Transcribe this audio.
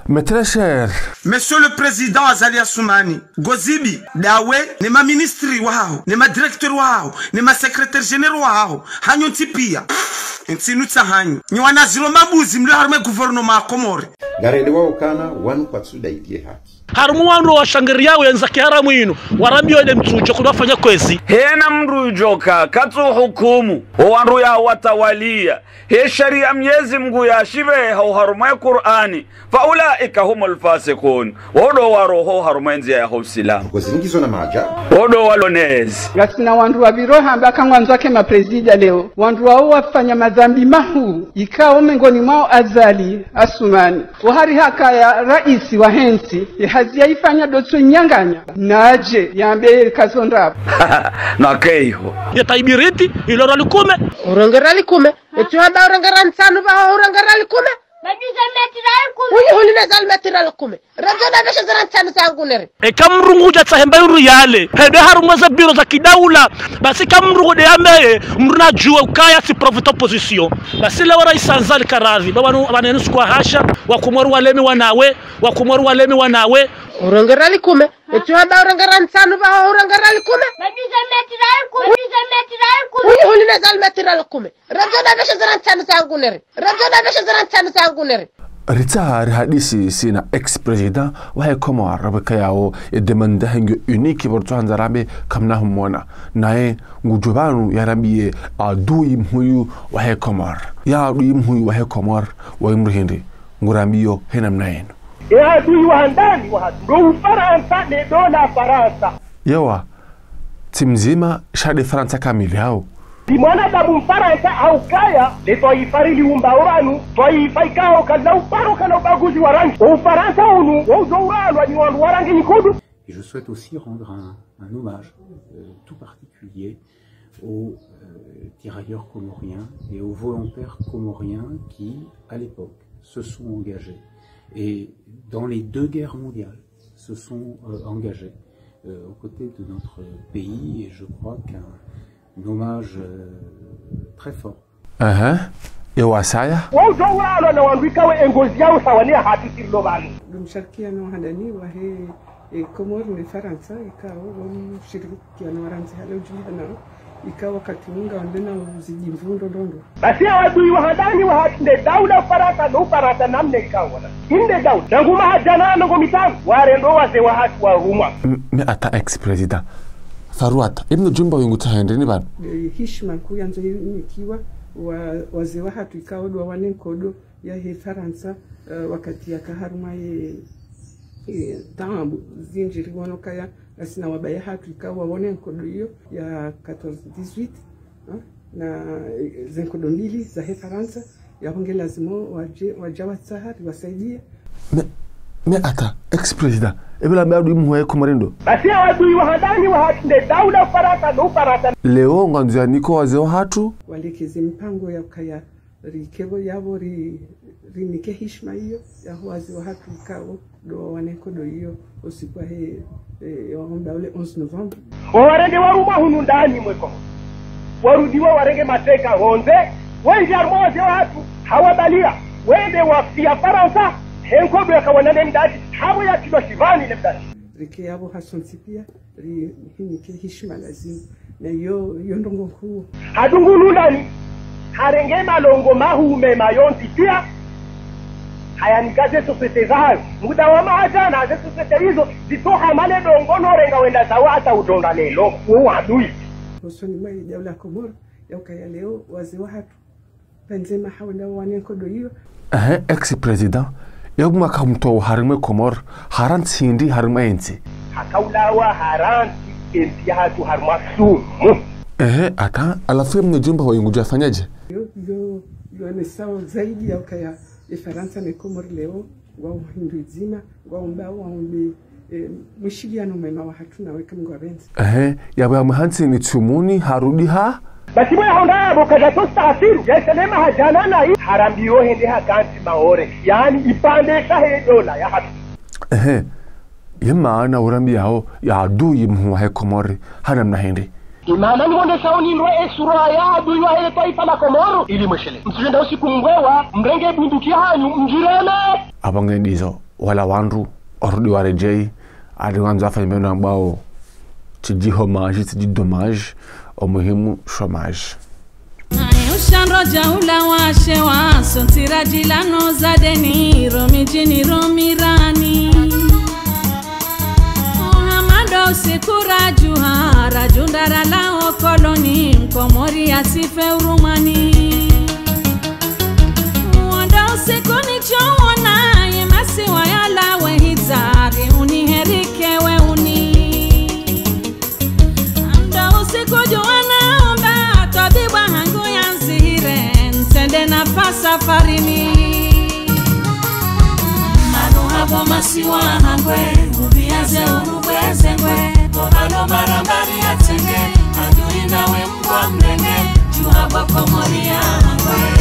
Monsieur le Président Azali Assoumani, Gozibi, Dawe, ni ma ministri wao, ni ma directeur wao, ni ma secrétaire général wao, hanyo tipia. Ntsinuta hanyo. Ni wanazilo mabuzi mlio harume gouvernement Komore. Garelewa ukana wanu patsuda itie haki. Harumu wanu wa shangiria wenzake haramu inu. Warambio ile mtujo kunafanya kwezi. Hena mrujoka katu hukumu. Wanru ya watawalia. He sharia mnyezi mgu ya shive hau harumu ya Qur'ani. Faulaika humul fasikun. Wodo waroho harumu enzi ya husila. Kuzingizo na maja. Wodo walonezi. Gasina wanru wa viroha mbaka mwanzake maprezida leo. Wanru wa wafanya madhambi mahu. Ikao mengoni mwao Azali Assoumani. Wahari haka ya raisi wa hensi. Hazia ifanya doto nyanganya. Naje yambe kazondapo. Na keiho. Ya taibiriti ilora likume. Urangara likume. Etu hada urangara nsanu ba urangara likume. Bajuza metira likume. Uni nazal metira likume. Rajona besha zara nsanu sangunere. Kamrunguja tsahemba yuru yale. Hede harumu za biro za kidaula. Basi kamrungu de yame mruna juwa ukaya si profita opposition. Basi lewa raisa Azali Karazi. Babanu abanenusu kwa hasha. Wakumoru walemi wanawe. Wakumoru walemi wanawe. Urangara likume. Etu hada urangara nsanu ba urangara likume. Bajuza metira likume. Bajuza metira likume. Uni nazal metira likume. Rajona besha zara nsanu sangunere. Rajona besha zara nsanu sangunere. Rita hadisi sina ex-president wahe koma rabaka yao edemanda hengo unique borto hanzarabe kamna humona nae ngujubanu yarabie adui mhuyu wahe komar ya adui mhuyu wahe komar wa imrihindi ngurambiyo henam naen ya adui wa ndani wa ndo Faransa ne dola Faransa yawa timzima shade Faransa kamili hao mwanadamu Mfaransa au kaya le toifarili umbaoranu toifaikao kana uparo kana ubaguzi wa rangi Ufaransa unu wauzouralwa ni wandu wa rangi nyekundu. Et je souhaite aussi rendre un hommage tout particulier aux tirailleurs comoriens et aux volontaires comoriens qui, à l'époque, se sont engagés et dans les deux guerres mondiales se sont engagés aux côtés de notre pays et je crois qu'un hommage très fort. Ewasaya wauzouralwa na wandu ikawe engozi yao sawania hatisilo bani Mshirikiano handani wa he Komori ni Faransa ikawa mshirikiano waranzi hale ujulida nao ikawa wakati munga wandena uzijimvundo ndondo basi ya wadui wa handani wa hatinde daula Faransa no Faransa namne ikawa inde daula nangu mahajana nangu mitamu warendo waze wa hatu wa rumwa me ata ex-president Faruata ibn jumba wingu tahendeni bana hishma kuyanzo nikiwa wazee wa hatu ikawa dwa wanenkodo ya he Faransa wakati ya kaharuma ye tambu zinjiri wanokaya asina wabaya hatu ikawa wanenkodo hiyo ya 14-18 na zenkodo mbili za he Faransa ya honge lazimo wajawa sahari wasaidie me ata ex-president ebila badu imhuye kumarindo basi ya wadui wa handani wa hatinde daula Faransa no Faransa leo nganzia niko wazee wa hatu walekeze mpango ya kaya rikebo yabo rinike hishma hiyo ya wazee wa hatu ikao do wanekodo hiyo usikwa he waomba ule 11 November warenge waruma hunu ndani mweko warudiwa warenge mateka honze wengi armoze wa hatu hawabalia wende wafia Faransa henkodo yakawanane mdadi hawo ya kilo shivani le mdadi rike yabo hasonsipia rinike hishma lazima na yo ndongo kuu hadungulu ndani harenge malongo mahume mayonti pia hayanikaze sosete zahayo muda wa mahajana ze sosete hizo zitoha male dongono renga wenda zawa hata udonda lelo uadui usoni mwa daula Komoro yakaya leo wazee wa hatu benzema hawala wanenkodo hiyo ex-president yaguma kamto harime Komor haran sindi harima enzi hakaulawa haranti enzi hatu harima sumu ata alafu mnejumba wa yungu jafanyaje yo ni sawa zaidi ya kaya Faransa na Komori leo wao hinduzima wao mbao wao mwishiliano mema wa hatuna weka mngwa benzi yabo ya mhansi ni tumuni harudi ha basi mwe honda bokaja tosta asiru yaselema hajana na hii harambiyo hende hakanti maore yani ipande shahe dola ya hatu yema na urambi yao ya adui mhuwa he Komori hanam na hindi imana ni wonde sauni nwe esura ya adui wa hele taifa la Komoro ili mweshele msijenda usiku mwewa mrenge bunduki hanyu mjireme abange ndizo wala wandu orudi warejei aliwanza afanye mbinu ambao tiji homage tiji dommage umuhimu chômage. Ushandro jaula washe waso tirajilano za deni romijini romirani Muhammado sikura juhara jundara lao koloni mkomori asife urumani Mwanda usikuni chowona yemasi wayala wehizari uniherike we uni Amda usikujuana Tabiba hangu yanzihire Nsende nafa safarini Manu habo masiwa hangwe Ubiaze urubeze ngwe Tobalo marambari atenge Adui nawe mbwa mlenge Juhabo komoria hangwe